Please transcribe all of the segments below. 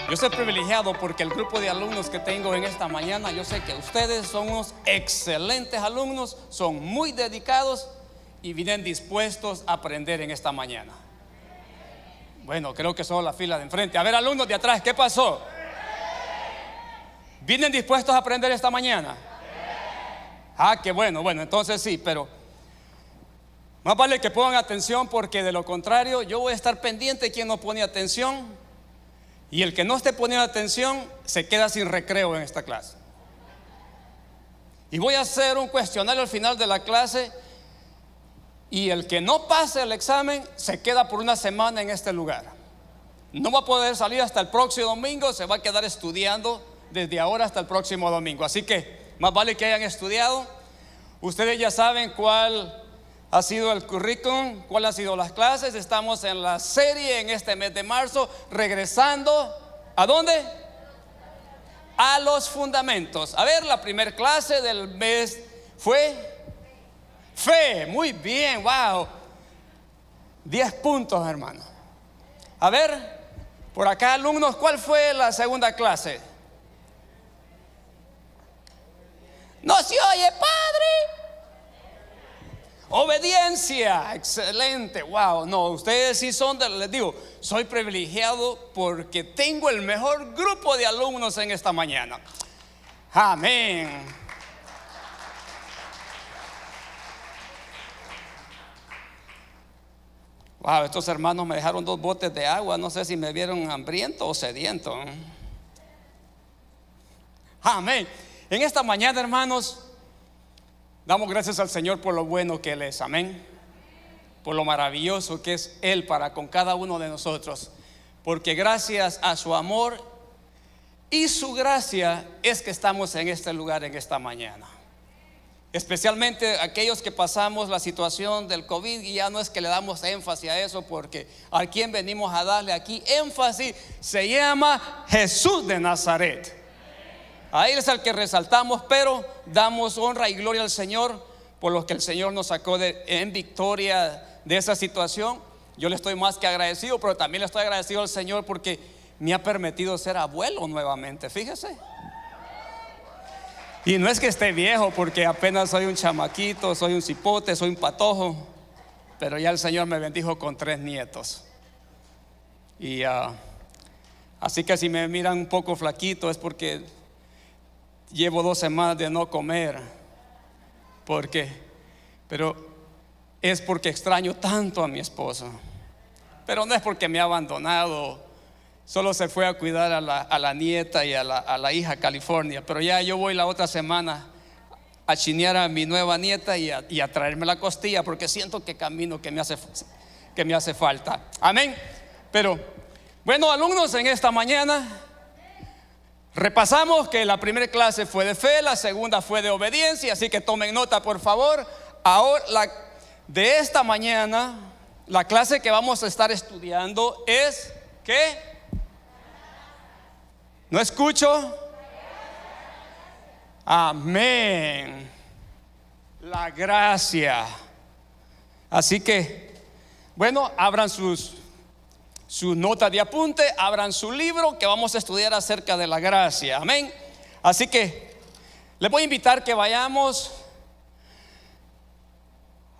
Yo soy privilegiado porque el grupo de alumnos que tengo en esta mañana, yo sé que ustedes son unos excelentes alumnos, son muy dedicados y vienen dispuestos a aprender en esta mañana. Bueno, creo que son la fila de enfrente. A ver, alumnos de atrás, ¿qué pasó? ¿Vienen dispuestos a aprender esta mañana? Ah, qué bueno, entonces sí, pero más vale que pongan atención, porque de lo contrario yo voy a estar pendiente de quien no pone atención, y el que no esté poniendo atención se queda sin recreo en esta clase. Y voy a hacer un cuestionario al final de la clase, y el que no pase el examen se queda por una semana en este lugar. No va a poder salir hasta el próximo domingo, se va a quedar estudiando desde ahora hasta el próximo domingo. Así que más vale que hayan estudiado. Ustedes ya saben cuál ha sido el currículum, cuál han sido las clases. Estamos en la serie en este mes de marzo, regresando ¿a dónde? A los fundamentos. A ver, la primera clase del mes fue fe. Muy bien, wow, 10 puntos, hermano. A ver, por acá, alumnos, ¿cuál fue la segunda clase? No se oye, padre. Obediencia, excelente, wow. No, ustedes sí son les digo, soy privilegiado porque tengo el mejor grupo de alumnos en esta mañana. Amén. Wow, estos hermanos me dejaron 2 botes de agua. No sé si me vieron hambriento o sediento. Amén. En esta mañana, hermanos, damos gracias al Señor por lo bueno que Él es, amén. Por lo maravilloso que es Él para con cada uno de nosotros. Porque gracias a su amor y su gracia es que estamos en este lugar en esta mañana. Especialmente aquellos que pasamos la situación del COVID, y ya no es que le damos énfasis a eso, porque a quien venimos a darle aquí énfasis se llama Jesús de Nazaret. A Él es al que resaltamos, pero damos honra y gloria al Señor por lo que el Señor nos sacó en victoria de esa situación. Yo le estoy más que agradecido, pero también le estoy agradecido al Señor porque me ha permitido ser abuelo nuevamente, fíjese. Y no es que esté viejo, porque apenas soy un chamaquito, soy un cipote, soy un patojo, pero ya el Señor me bendijo con 3 nietos. Y así que si me miran un poco flaquito es porque llevo 2 semanas de no comer. Pero es porque extraño tanto a mi esposa. Pero no es porque me ha abandonado, solo se fue a cuidar a la nieta y a la hija a California. Pero ya yo voy la otra semana a chinear a mi nueva nieta y a traerme la costilla, porque siento que camino que me hace falta. Amén. Pero bueno, alumnos, en esta mañana repasamos que la primera clase fue de fe, la segunda fue de obediencia, así que tomen nota, por favor. Ahora, de esta mañana, la clase que vamos a estar estudiando es ¿qué? No escucho. Amén. La gracia. Así que, bueno, abran sus notas de apunte, abran su libro que vamos a estudiar acerca de la gracia. Amén. Así que les voy a invitar que vayamos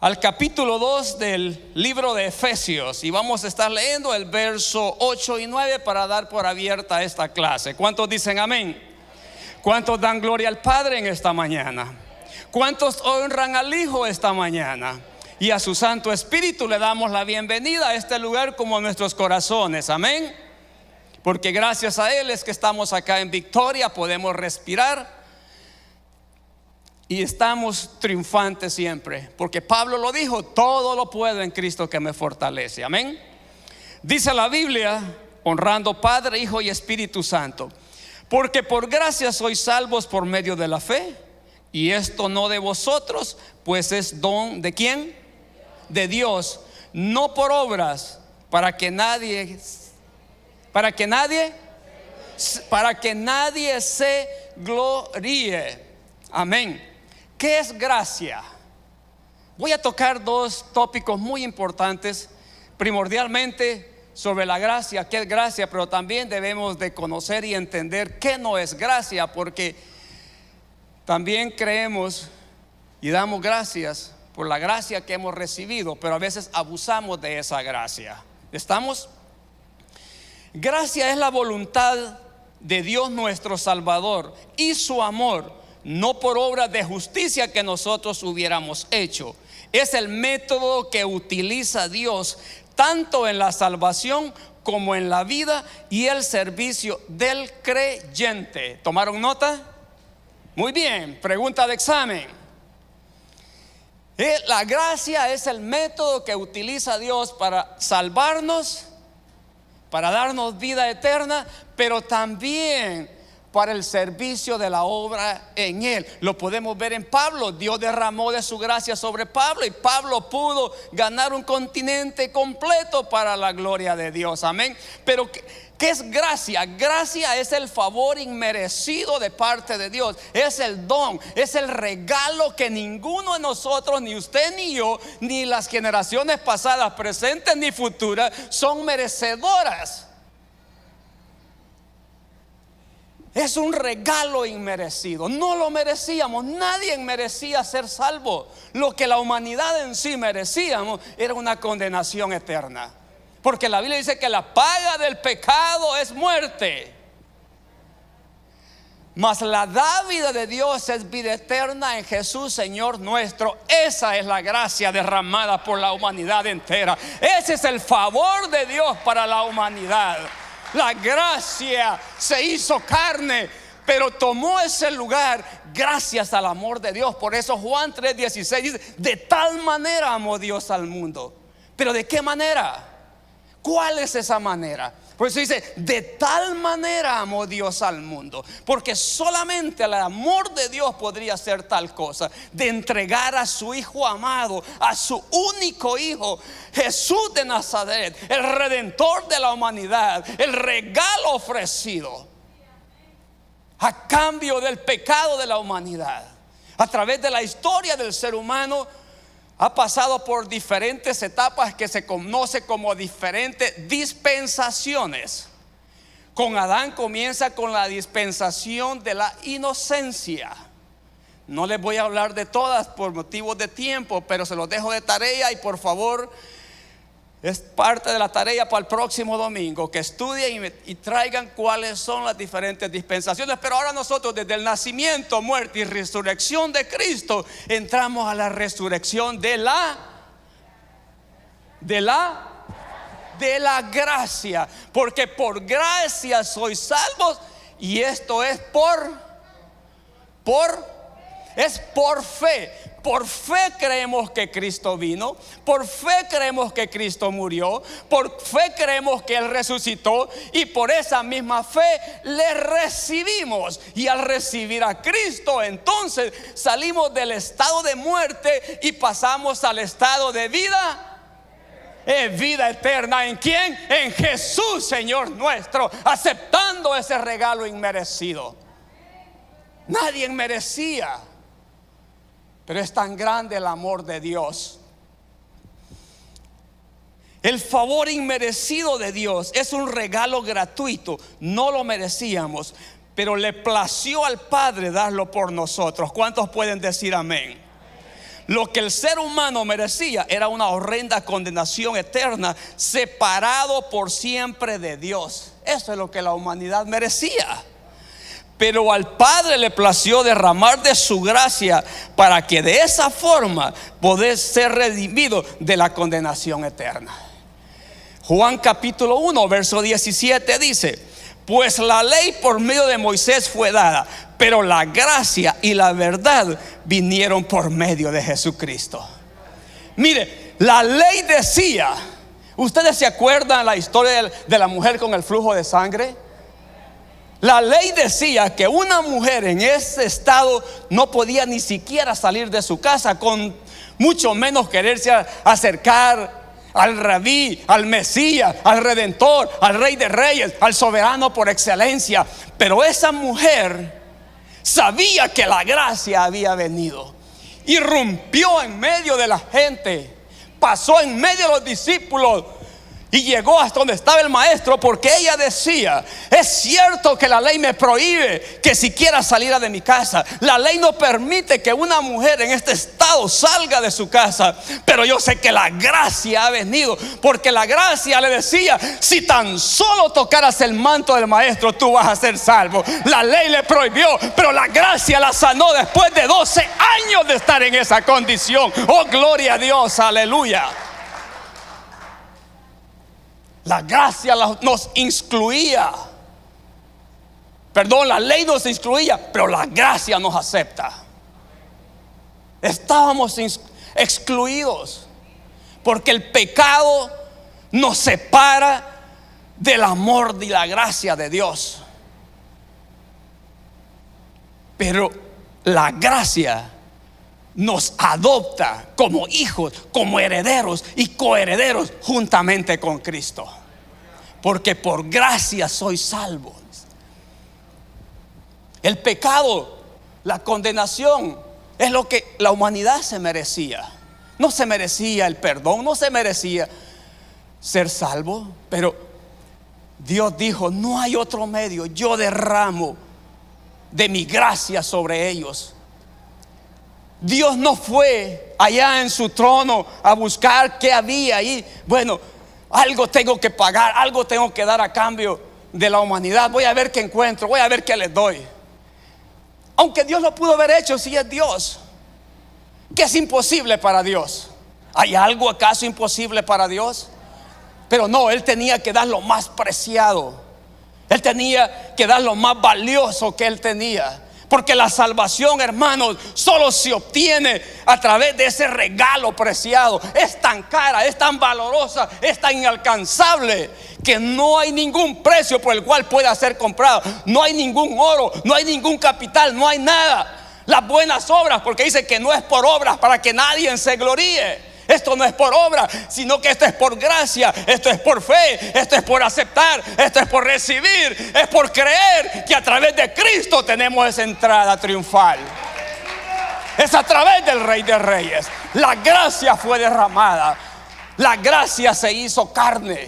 al capítulo 2 del libro de Efesios, y vamos a estar leyendo el verso 8 y 9 para dar por abierta esta clase. ¿Cuántos dicen amén? ¿Cuántos dan gloria al Padre en esta mañana? ¿Cuántos honran al Hijo esta mañana? Y a su Santo Espíritu le damos la bienvenida a este lugar como a nuestros corazones, amén. Porque gracias a Él es que estamos acá en victoria, podemos respirar y estamos triunfantes siempre. Porque Pablo lo dijo: todo lo puedo en Cristo que me fortalece, amén. Dice la Biblia, honrando Padre, Hijo y Espíritu Santo: porque por gracia sois salvos por medio de la fe, y esto no de vosotros, pues es don ¿de quién? De Dios, no por obras, para que nadie se gloríe. Amén. ¿Qué es gracia? Voy a tocar 2 tópicos muy importantes. Primordialmente, sobre la gracia, qué es gracia, pero también debemos de conocer y entender qué no es gracia, porque también creemos y damos gracias por la gracia que hemos recibido, pero a veces abusamos de esa gracia. ¿Estamos? Gracia es la voluntad de Dios nuestro Salvador y su amor, no por obras de justicia que nosotros hubiéramos hecho. Es el método que utiliza Dios tanto en la salvación como en la vida y el servicio del creyente. ¿Tomaron nota? Muy bien, pregunta de examen. La gracia es el método que utiliza Dios para salvarnos, para darnos vida eterna, pero también para el servicio de la obra en Él. Lo podemos ver en Pablo. Dios derramó de su gracia sobre Pablo y Pablo pudo ganar un continente completo para la gloria de Dios. Amén. Pero ¿qué es gracia? Gracia es el favor inmerecido de parte de Dios. Es el don, es el regalo que ninguno de nosotros, ni usted ni yo, ni las generaciones pasadas, presentes ni futuras, son merecedoras. Es un regalo inmerecido. No lo merecíamos. Nadie merecía ser salvo. Lo que la humanidad en sí merecíamos era una condenación eterna, porque la Biblia dice que la paga del pecado es muerte, mas la dávida de Dios es vida eterna en Jesús Señor nuestro. Esa es la gracia derramada por la humanidad entera. Ese es el favor de Dios para la humanidad. La gracia se hizo carne, pero tomó ese lugar gracias al amor de Dios. Por eso Juan 3:16 dice: de tal manera amó Dios al mundo. ¿Pero de qué manera? ¿Cuál es esa manera? Por eso dice: de tal manera amó Dios al mundo, porque solamente el amor de Dios podría hacer tal cosa, de entregar a su Hijo amado, a su único Hijo, Jesús de Nazaret, el Redentor de la humanidad, el regalo ofrecido a cambio del pecado de la humanidad. A través de la historia del ser humano ha pasado por diferentes etapas que se conoce como diferentes dispensaciones. Con Adán comienza con la dispensación de la inocencia. No les voy a hablar de todas por motivos de tiempo, pero se los dejo de tarea y por favor, es parte de la tarea para el próximo domingo, que estudien y traigan cuáles son las diferentes dispensaciones. Pero ahora nosotros, desde el nacimiento, muerte y resurrección de Cristo, entramos a la resurrección de la gracia, porque por gracia sois salvos, y esto es por fe. Por fe creemos que Cristo vino, por fe creemos que Cristo murió, por fe creemos que Él resucitó, y por esa misma fe le recibimos. Y al recibir a Cristo, entonces salimos del estado de muerte y pasamos al estado de vida. Vida eterna. ¿En quién? En Jesús Señor nuestro, aceptando ese regalo inmerecido. Nadie merecía, pero es tan grande el amor de Dios. El favor inmerecido de Dios es un regalo gratuito. No lo merecíamos, pero le plació al Padre darlo por nosotros. ¿Cuántos pueden decir amén? Lo que el ser humano merecía era una horrenda condenación eterna, separado por siempre de Dios. Eso es lo que la humanidad merecía. Pero al Padre le plació derramar de su gracia para que de esa forma poder ser redimido de la condenación eterna. Juan capítulo 1 verso 17 dice: pues la ley por medio de Moisés fue dada, pero la gracia y la verdad vinieron por medio de Jesucristo. Mire, la ley decía, ¿ustedes se acuerdan la historia de la mujer con el flujo de sangre? La ley decía que una mujer en ese estado no podía ni siquiera salir de su casa, con mucho menos quererse acercar al Rabí, al Mesías, al Redentor, al Rey de Reyes, al soberano por excelencia. Pero esa mujer sabía que la gracia había venido, irrumpió en medio de la gente, pasó en medio de los discípulos y llegó hasta donde estaba el maestro, porque ella decía: es cierto que la ley me prohíbe que siquiera saliera de mi casa. La ley no permite que una mujer en este estado salga de su casa, pero yo sé que la gracia ha venido, porque la gracia le decía: si tan solo tocaras el manto del maestro, tú vas a ser salvo. La ley le prohibió, pero la gracia la sanó después de 12 años de estar en esa condición. Oh, gloria a Dios, aleluya. La gracia nos excluía. Perdón, la ley nos excluía, pero la gracia nos acepta. Estábamos excluidos porque el pecado nos separa del amor y la gracia de Dios. Pero la gracia nos adopta como hijos, como herederos y coherederos juntamente con Cristo. Porque por gracia soy salvo. El pecado, la condenación, es lo que la humanidad se merecía. No se merecía el perdón, no se merecía ser salvo, pero Dios dijo: no hay otro medio, yo derramo de mi gracia sobre ellos. Dios no fue allá en su trono a buscar qué había ahí. Bueno, algo tengo que pagar, algo tengo que dar a cambio de la humanidad. Voy a ver qué encuentro, voy a ver qué les doy. Aunque Dios lo pudo haber hecho, si es Dios. ¿Qué es imposible para Dios? ¿Hay algo acaso imposible para Dios? Pero no, Él tenía que dar lo más preciado. Él tenía que dar lo más valioso que Él tenía. Porque la salvación, hermanos, solo se obtiene a través de ese regalo preciado. Es tan cara, es tan valorosa, es tan inalcanzable, que no hay ningún precio por el cual pueda ser comprado. No hay ningún oro, no hay ningún capital, no hay nada. Las buenas obras, porque dice que no es por obras para que nadie se gloríe. Esto no es por obra, sino que esto es por gracia, esto es por fe, esto es por aceptar, esto es por recibir, es por creer que a través de Cristo tenemos esa entrada triunfal. Es a través del Rey de Reyes. La gracia fue derramada, la gracia se hizo carne,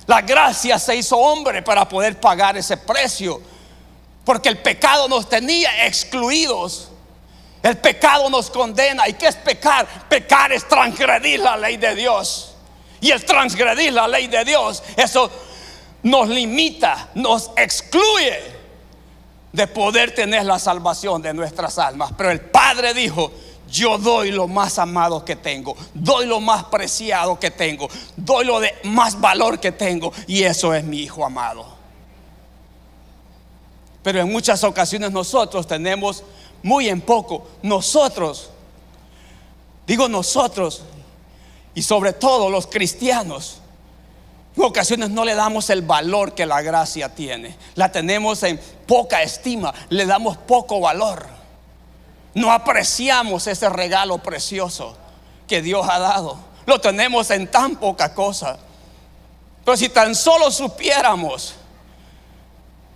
la gracia se hizo hombre para poder pagar ese precio, porque el pecado nos tenía excluidos. El pecado nos condena. ¿Y qué es pecar? Pecar es transgredir la ley de Dios. Y el transgredir la ley de Dios, eso nos limita, nos excluye de poder tener la salvación de nuestras almas. Pero el Padre dijo: yo doy lo más amado que tengo, doy lo más preciado que tengo, doy lo de más valor que tengo, y eso es mi Hijo amado. Pero en muchas ocasiones nosotros tenemos muy en poco. Nosotros, digo nosotros, y sobre todo los cristianos, en ocasiones no le damos el valor que la gracia tiene. La tenemos en poca estima, le damos poco valor. No apreciamos ese regalo precioso que Dios ha dado. Lo tenemos en tan poca cosa. Pero si tan solo supiéramos,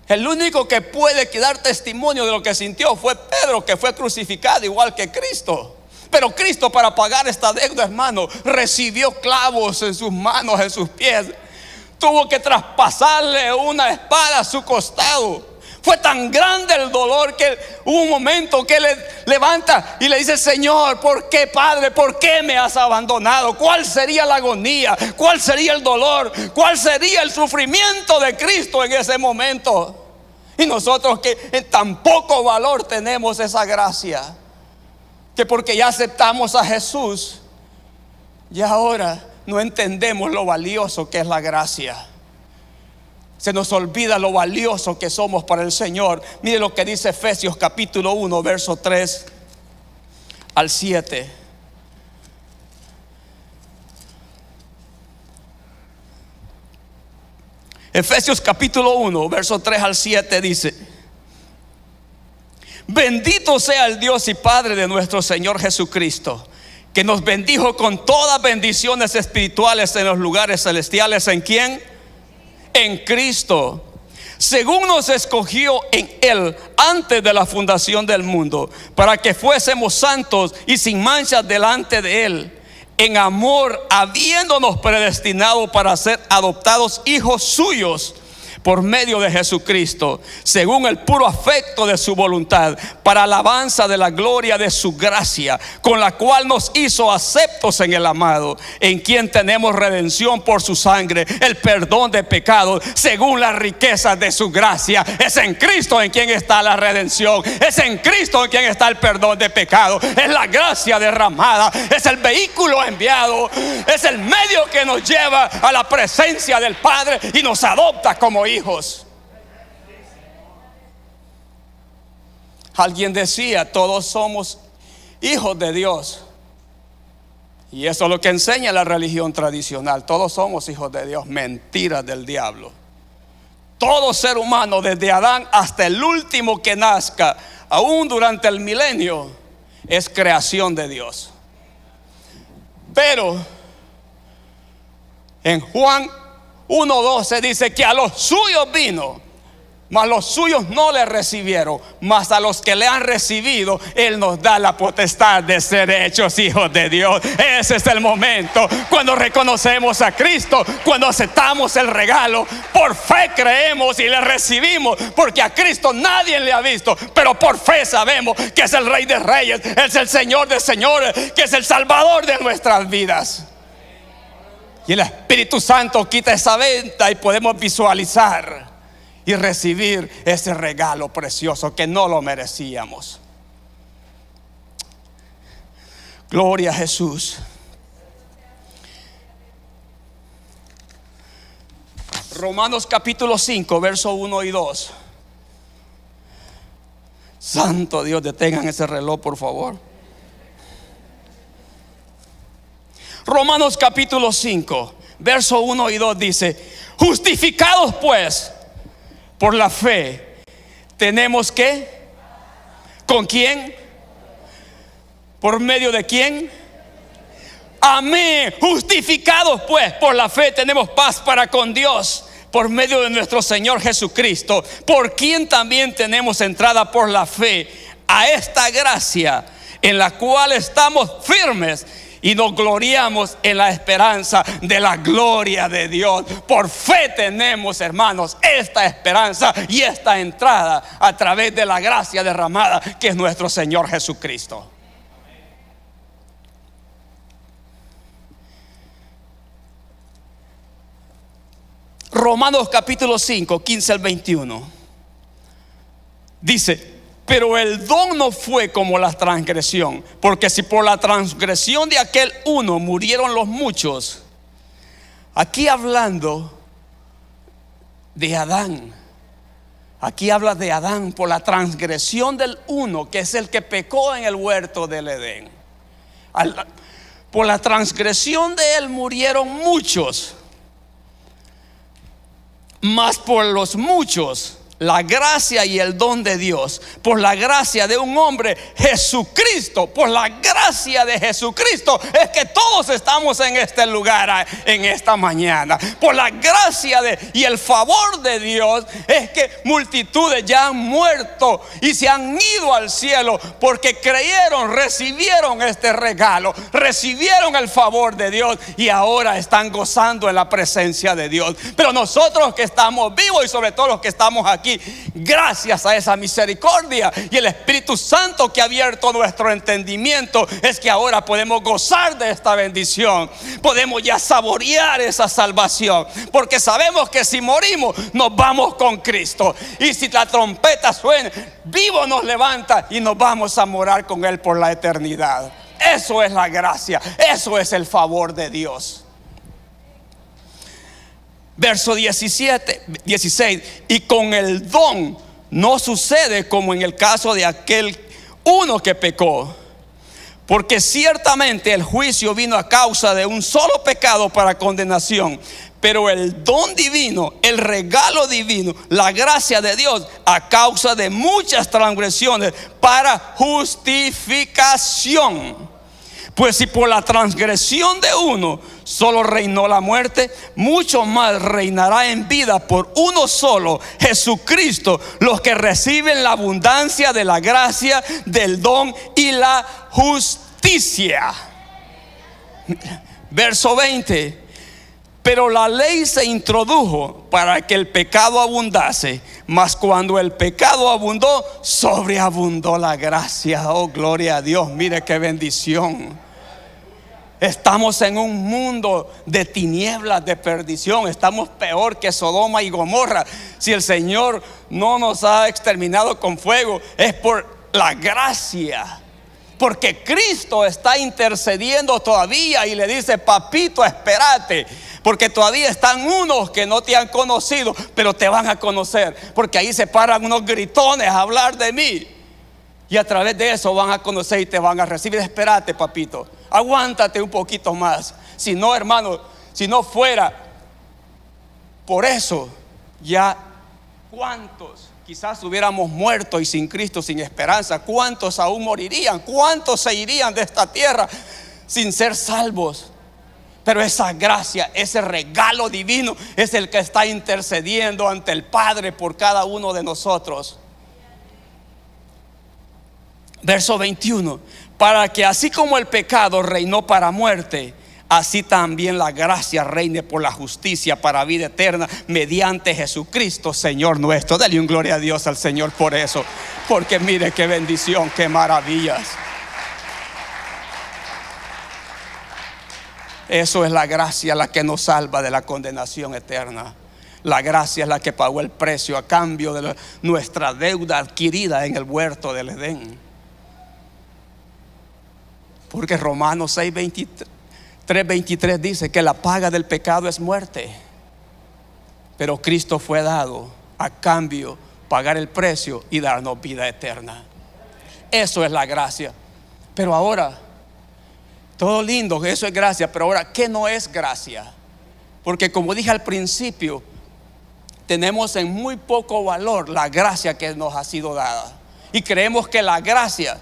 el único que puede dar testimonio de lo que sintió fue Pedro, que fue crucificado igual que Cristo. Pero Cristo, para pagar esta deuda, hermano, recibió clavos en sus manos, en sus pies. Tuvo que traspasarle una espada a su costado. Fue tan grande el dolor que hubo un momento que le levanta y le dice: Señor, ¿por qué, Padre? ¿Por qué me has abandonado? ¿Cuál sería la agonía? ¿Cuál sería el dolor? ¿Cuál sería el sufrimiento de Cristo en ese momento? Y nosotros, que en tan poco valor tenemos esa gracia, que porque ya aceptamos a Jesús, y ahora no entendemos lo valioso que es la gracia. Se nos olvida lo valioso que somos para el Señor. Mire lo que dice Efesios capítulo 1, verso 3 al 7. Efesios capítulo 1, verso 3 al 7 dice: bendito sea el Dios y Padre de nuestro Señor Jesucristo, que nos bendijo con todas bendiciones espirituales en los lugares celestiales. ¿En quién? En Cristo, según nos escogió en Él antes de la fundación del mundo, para que fuésemos santos y sin mancha delante de Él, en amor, habiéndonos predestinado para ser adoptados hijos suyos por medio de Jesucristo, según el puro afecto de su voluntad, para alabanza de la gloria de su gracia, con la cual nos hizo aceptos en el amado, en quien tenemos redención por su sangre, el perdón de pecados, según las riquezas de su gracia. Es en Cristo en quien está la redención, es en Cristo en quien está el perdón de pecados, es la gracia derramada, es el vehículo enviado, es el medio que nos lleva a la presencia del Padre y nos adopta como hijos. Alguien decía: todos somos hijos de Dios. Y eso es lo que enseña la religión tradicional. Todos somos hijos de Dios. Mentiras del diablo. Todo ser humano, desde Adán hasta el último que nazca, aún durante el milenio, es creación de Dios. Pero en Juan 1:12 dice que a los suyos vino, mas los suyos no le recibieron, mas a los que le han recibido, Él nos da la potestad de ser hechos hijos de Dios. Ese es el momento cuando reconocemos a Cristo, cuando aceptamos el regalo. Por fe creemos y le recibimos, porque a Cristo nadie le ha visto, pero por fe sabemos que es el Rey de Reyes, es el Señor de señores, que es el Salvador de nuestras vidas. Y el Espíritu Santo quita esa venda y podemos visualizar y recibir ese regalo precioso que no lo merecíamos. Gloria a Jesús. Romanos capítulo 5, verso 1 y 2. Santo Dios, detengan ese reloj, por favor. Romanos capítulo 5, verso 1 y 2 dice: justificados pues por la fe, tenemos que, ¿con quién? ¿Por medio de quién? Amén. Justificados pues por la fe, tenemos paz para con Dios, por medio de nuestro Señor Jesucristo, por quien también tenemos entrada por la fe a esta gracia, en la cual estamos firmes y nos gloriamos en la esperanza de la gloria de Dios. Por fe tenemos, hermanos, esta esperanza y esta entrada a través de la gracia derramada, que es nuestro Señor Jesucristo. Romanos capítulo 5, 15 al 21 dice: pero el don no fue como la transgresión, porque si por la transgresión de aquel uno murieron los muchos. Aquí hablando de Adán. Aquí habla de Adán por la transgresión del uno, que es el que pecó en el huerto del Edén. Por la transgresión de él murieron muchos, mas por los muchos la gracia y el don de Dios, por la gracia de un hombre, Jesucristo, por la gracia de Jesucristo, es que todos estamos en este lugar en esta mañana. Por la gracia y el favor de Dios, es que multitudes ya han muerto y se han ido al cielo, porque creyeron, recibieron este regalo, recibieron el favor de Dios y ahora están gozando en la presencia de Dios. Pero nosotros que estamos vivos, y sobre todo los que estamos aquí, gracias a esa misericordia y el Espíritu Santo que ha abierto nuestro entendimiento, es que ahora podemos gozar de esta bendición. Podemos ya saborear esa salvación, porque sabemos que si morimos nos vamos con Cristo, y si la trompeta suena, vivo nos levanta y nos vamos a morar con Él por la eternidad. Eso es la gracia, eso es el favor de Dios. Verso 16: y con el don no sucede como en el caso de aquel uno que pecó, porque ciertamente el juicio vino a causa de un solo pecado para condenación, pero el don divino, el regalo divino, la gracia de Dios, a causa de muchas transgresiones, para justificación. Pues si por la transgresión de uno solo reinó la muerte, mucho más reinará en vida por uno solo, Jesucristo, los que reciben la abundancia de la gracia, del don y la justicia. Verso 20. Pero la ley se introdujo para que el pecado abundase, mas cuando el pecado abundó, sobreabundó la gracia. Oh, gloria a Dios, mire qué bendición. Estamos en un mundo de tinieblas, de perdición. Estamos peor que Sodoma y Gomorra. Si el Señor no nos ha exterminado con fuego, es por la gracia. Porque Cristo está intercediendo todavía y le dice: papito, espérate, porque todavía están unos que no te han conocido, pero te van a conocer. Porque ahí se paran unos gritones a hablar de mí, y a través de eso van a conocer y te van a recibir. Espérate, papito, aguántate un poquito más. Si no, hermano, si no fuera por eso, ya cuántos quizás hubiéramos muerto y sin Cristo, sin esperanza. ¿Cuántos aún morirían? ¿Cuántos se irían de esta tierra sin ser salvos? Pero esa gracia, ese regalo divino es el que está intercediendo ante el Padre por cada uno de nosotros. Verso 21. Para que así como el pecado reinó para muerte, así también la gracia reine por la justicia para vida eterna mediante Jesucristo Señor nuestro. Dale un gloria a Dios al Señor por eso, porque mire qué bendición, qué maravillas. Eso es la gracia la que nos salva de la condenación eterna. La gracia es la que pagó el precio a cambio de nuestra deuda adquirida en el huerto del Edén. Porque Romanos 3:23 dice que la paga del pecado es muerte, pero Cristo fue dado a cambio pagar el precio y darnos vida eterna. Eso es la gracia. Pero ahora, todo lindo, eso es gracia, pero ahora, ¿qué no es gracia? Porque como dije al principio, tenemos en muy poco valor la gracia que nos ha sido dada, y creemos que la gracia,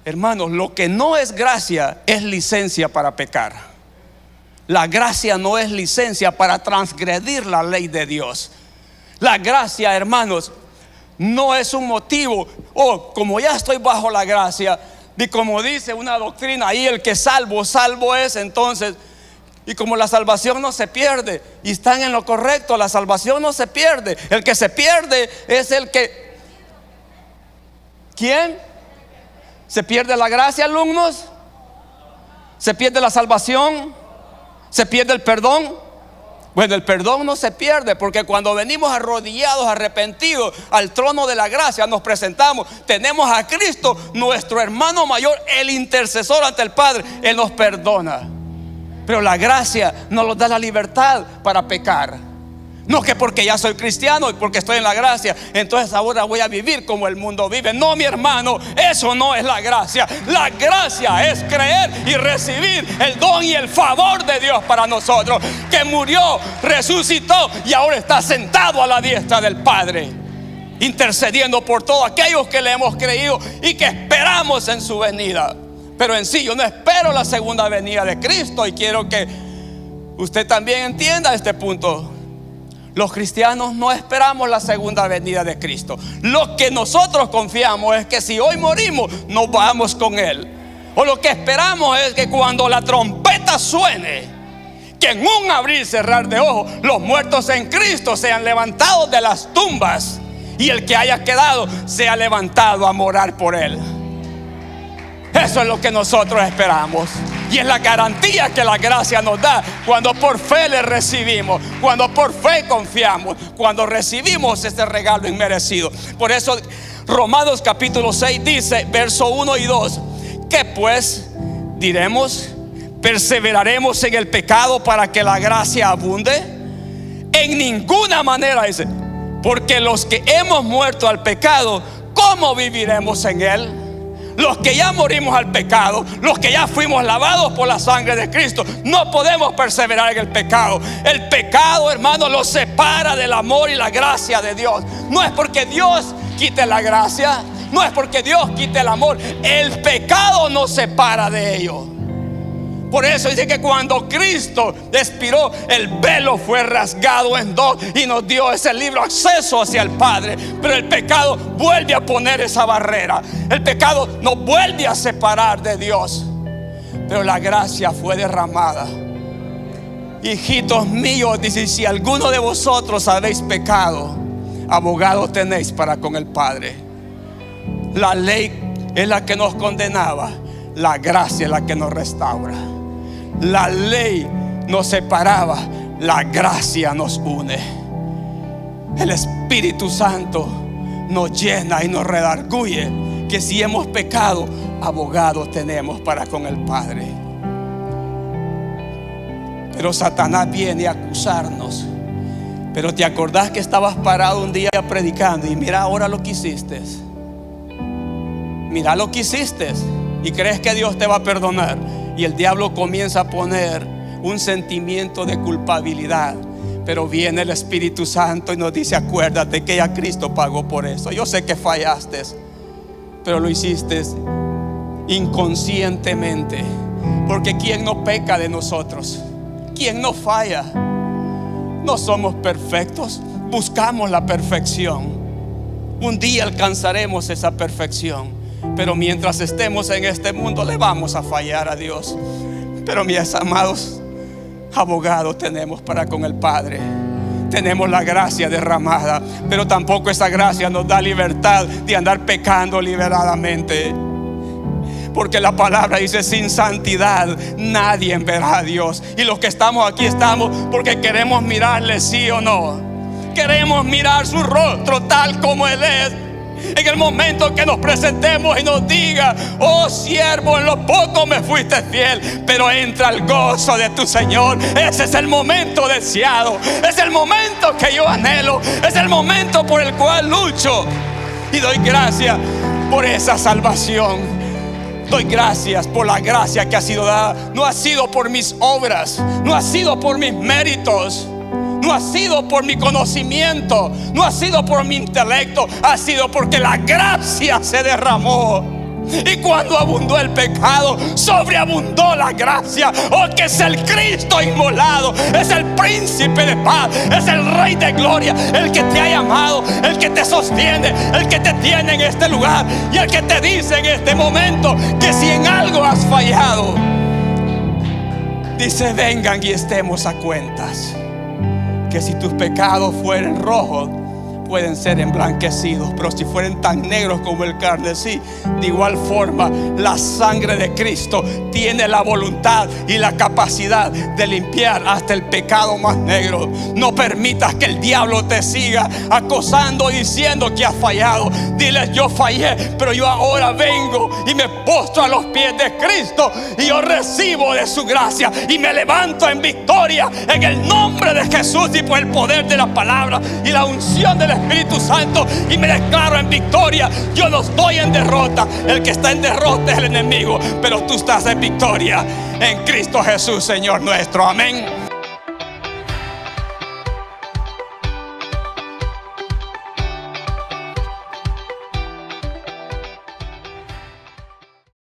hermanos, lo que no es gracia es licencia para pecar. La gracia no es licencia para transgredir la ley de Dios. La gracia, hermanos, no es un motivo: oh, como ya estoy bajo la gracia, y como dice una doctrina ahí, el que salvo es. Entonces, y como la salvación no se pierde, y están en lo correcto, la salvación no se pierde. El que se pierde es el que, ¿quién? ¿Se pierde la gracia, alumnos? ¿Se pierde la salvación? ¿Se pierde el perdón? Bueno, el perdón no se pierde, porque cuando venimos arrodillados, arrepentidos al trono de la gracia, nos presentamos, tenemos a Cristo, nuestro hermano mayor, el intercesor ante el Padre. Él nos perdona. Pero la gracia nos da la libertad para pecar. No que porque ya soy cristiano y porque estoy en la gracia, entonces ahora voy a vivir como el mundo vive. No, mi hermano, eso no es la gracia. La gracia es creer y recibir el don y el favor de Dios para nosotros, que murió, resucitó y ahora está sentado a la diestra del Padre, intercediendo por todos aquellos que le hemos creído y que esperamos en su venida. Pero en sí, yo no espero la segunda venida de Cristo, y quiero que usted también entienda este punto. Los cristianos no esperamos la segunda venida de Cristo. Lo que nosotros confiamos es que si hoy morimos, nos vamos con Él. O lo que esperamos es que cuando la trompeta suene, que en un abrir y cerrar de ojos, los muertos en Cristo sean levantados de las tumbas, y el que haya quedado sea levantado a morar por Él. Eso es lo que nosotros esperamos, y es la garantía que la gracia nos da cuando por fe le recibimos, cuando por fe confiamos, cuando recibimos este regalo inmerecido. Por eso Romanos capítulo 6 dice, verso 1 y 2: ¿qué pues diremos? ¿Perseveraremos en el pecado para que la gracia abunde? En ninguna manera, dice, porque los que hemos muerto al pecado, ¿cómo viviremos en él? Los que ya morimos al pecado, los que ya fuimos lavados por la sangre de Cristo, no podemos perseverar en el pecado. El pecado, hermano, los separa del amor y la gracia de Dios. No es porque Dios quite la gracia, no es porque Dios quite el amor. El pecado nos separa de ello. Por eso dice que cuando Cristo expiró, el velo fue rasgado en dos y nos dio ese libre acceso hacia el Padre. Pero el pecado vuelve a poner esa barrera. El pecado nos vuelve a separar de Dios. pero la gracia fue derramada. Hijitos míos, dice, si alguno de vosotros habéis pecado, abogado tenéis para con el Padre. La ley es la que nos condenaba, la gracia es la que nos restaura. La ley nos separaba, la gracia nos une. El Espíritu Santo nos llena y nos redarguye que si hemos pecado, abogados tenemos para con el Padre. Pero Satanás viene a acusarnos. Pero te acordás que estabas parado un día predicando y mira ahora lo que hiciste. Mira lo que hiciste y crees que Dios te va a perdonar, y el diablo comienza a poner un sentimiento de culpabilidad. Pero viene el Espíritu Santo y nos dice: acuérdate que ya Cristo pagó por eso. Yo sé que fallaste, pero lo hiciste inconscientemente. Porque ¿quién no peca de nosotros? ¿Quién no falla? No somos perfectos, buscamos la perfección. Un día alcanzaremos esa perfección, pero mientras estemos en este mundo le vamos a fallar a Dios. Pero mis amados, abogados tenemos para con el Padre. Tenemos la gracia derramada, pero tampoco esa gracia nos da libertad de andar pecando liberadamente. Porque la palabra dice: sin santidad nadie verá a Dios. Y los que estamos aquí estamos porque queremos mirarle, sí o no. Queremos mirar su rostro tal como Él es. En el momento que nos presentemos y nos diga: oh siervo, en lo poco me fuiste fiel, pero entra el gozo de tu Señor. Ese es el momento deseado, es el momento que yo anhelo, es el momento por el cual lucho. Y doy gracias por esa salvación. Doy gracias por la gracia que ha sido dada. No ha sido por mis obras, no ha sido por mis méritos, no ha sido por mi conocimiento, no ha sido por mi intelecto. Ha sido porque la gracia se derramó. Y cuando abundó el pecado, sobreabundó la gracia. Oh, que es el Cristo inmolado, es el príncipe de paz, es el Rey de gloria, el que te ha llamado, el que te sostiene, el que te tiene en este lugar, y el que te dice en este momento que si en algo has fallado, dice: vengan y estemos a cuentas. Que si tus pecados fueren rojos, pueden ser emblanquecidos, pero si fueren tan negros como el carmesí, de igual forma la sangre de Cristo tiene la voluntad y la capacidad de limpiar hasta el pecado más negro. No permitas que el diablo te siga acosando y diciendo que has fallado. Dile: yo fallé, pero yo ahora vengo y me postro a los pies de Cristo, y yo recibo de su gracia y me levanto en victoria en el nombre de Jesús, y por el poder de la palabra y la unción del Espíritu Santo, y me declaro en victoria. Yo no estoy en derrota. El que está en derrota es el enemigo, pero tú estás en victoria en Cristo Jesús, Señor nuestro. Amén.